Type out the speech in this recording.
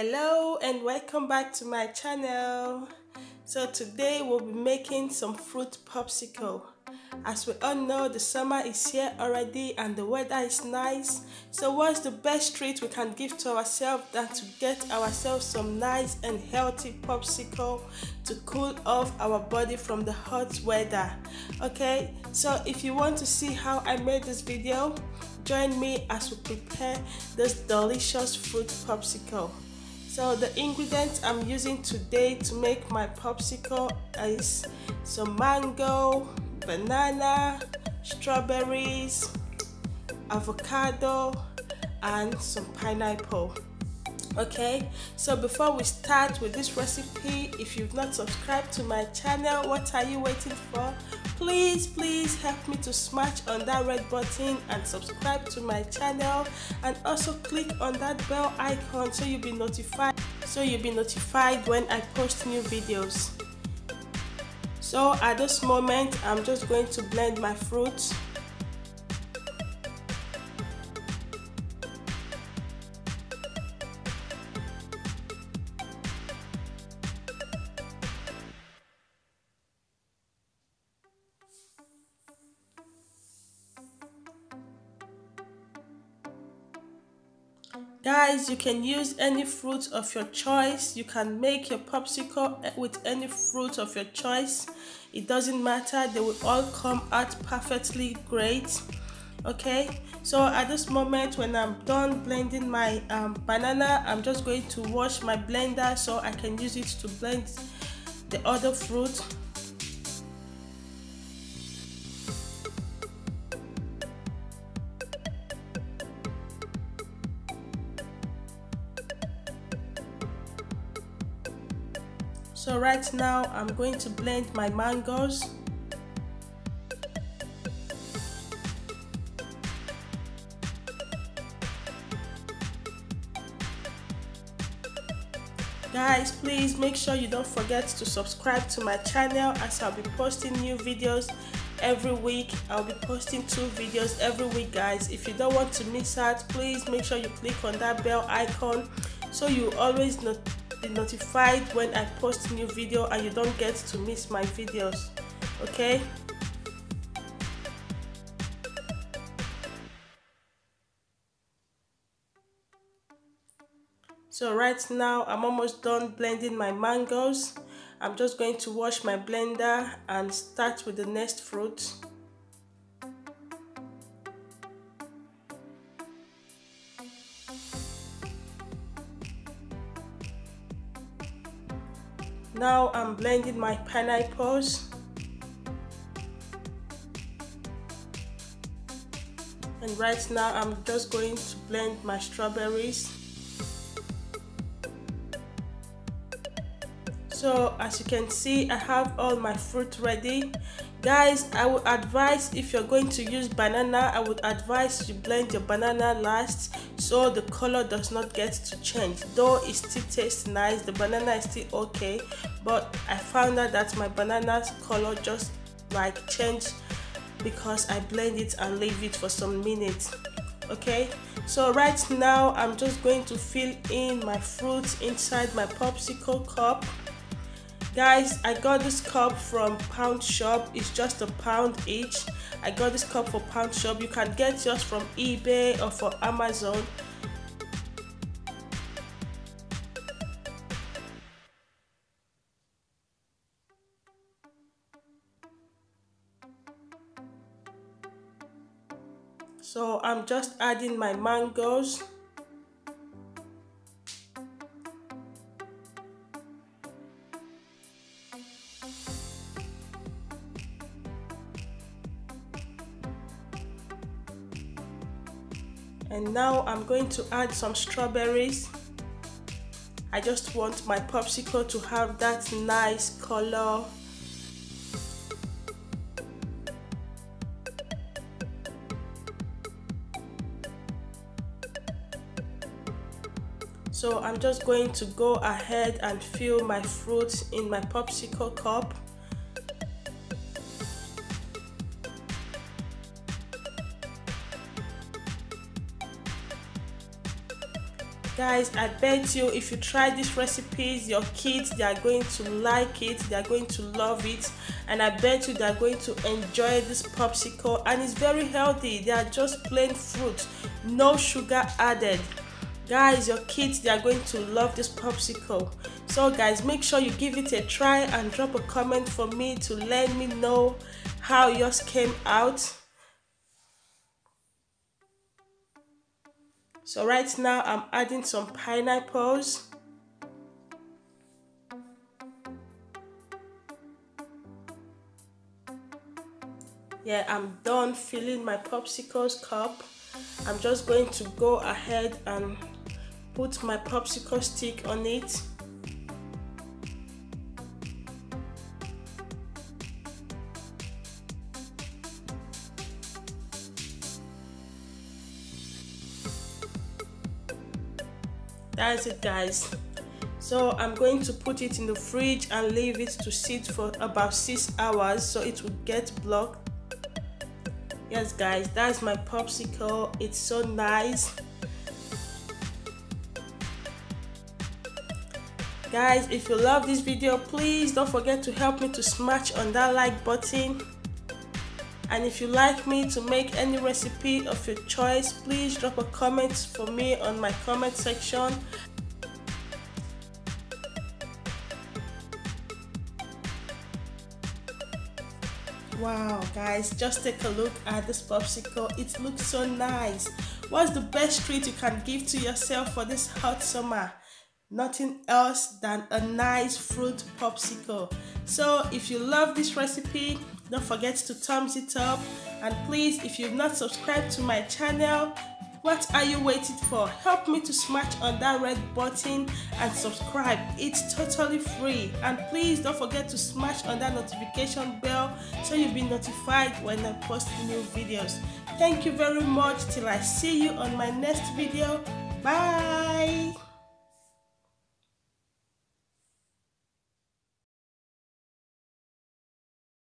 Hello and welcome back to my channel. So today we'll be making some fruit popsicle. As we all know, the summer is here already and the weather is nice. So what's the best treat we can give to ourselves than to get ourselves some nice and healthy popsicle to cool off our body from the hot weather? Okay, so if you want to see how I made this video, join me as we prepare this delicious fruit popsicle. So the ingredients I'm using today to make my popsicle is some mango, banana, strawberries, avocado, and some pineapple. Okay, so before we start with this recipe, if you've not subscribed to my channel, what are you waiting for? Please help me to smash on that red button and subscribe to my channel, and also click on that bell icon so you'll be notified when I post new videos. So at this moment I'm just going to blend my fruits. Guys, you can use any fruit of your choice. You can make your popsicle with any fruit of your choice. It doesn't matter, they will all come out perfectly great. Okay, so at this moment when I'm done blending my banana, I'm just going to wash my blender so I can use it to blend the other fruit. So right now I'm going to blend my mangoes. Guys, please make sure you don't forget to subscribe to my channel, as I'll be posting new videos every week. I'll be posting 2 videos every week, guys. If you don't want to miss out, please make sure you click on that bell icon so you always be notified when I post new video and you don't get to miss my videos. Okay, so right now I'm almost done blending my mangoes. I'm just going to wash my blender and start with the next fruit. Now I'm blending my pineapples. And right now I'm just going to blend my strawberries. So as you can see, I have all my fruit ready. Guys, I would advise, if you're going to use banana, I would advise you blend your banana last so the color does not get to change. Though it still tastes nice, the banana is still okay, but I found out that my banana's color just like changed because I blend it and leave it for some minutes. Okay, so right now I'm just going to fill in my fruits inside my popsicle cup. Guys, I got this cup from Pound Shop. It's just £1 each. I got this cup for Pound Shop. You can get yours from eBay or for Amazon. So I'm just adding my mangoes. And now I'm going to add some strawberries. I just want my popsicle to have that nice color. So I'm just going to go ahead and fill my fruits in my popsicle cup. Guys, I bet you if you try these recipes, your kids, they are going to like it, they are going to love it, and I bet you they are going to enjoy this popsicle. And it's very healthy. They are just plain fruit, no sugar added. Guys, your kids, they are going to love this popsicle. So guys, make sure you give it a try and drop a comment for me to let me know how yours came out. So right now I'm adding some pineapples. Yeah, I'm done filling my popsicles cup. I'm just going to go ahead and put my popsicle stick on it. That's it, guys. So I'm going to put it in the fridge and leave it to sit for about 6 hours so it will get blocked. Yes guys, that's my popsicle. It's so nice. Guys, if you love this video, please don't forget to help me to smash on that like button. And if you like me to make any recipe of your choice, please drop a comment for me on my comment section. Wow guys, just take a look at this popsicle. It looks so nice. What's the best treat you can give to yourself for this hot summer? Nothing else than a nice fruit popsicle. So if you love this recipe, don't forget to thumbs it up, and please, if you've not subscribed to my channel, what are you waiting for? Help me to smash on that red button and subscribe. It's totally free. And please don't forget to smash on that notification bell so you'll be notified when I post new videos. Thank you very much. Till I see you on my next video. Bye.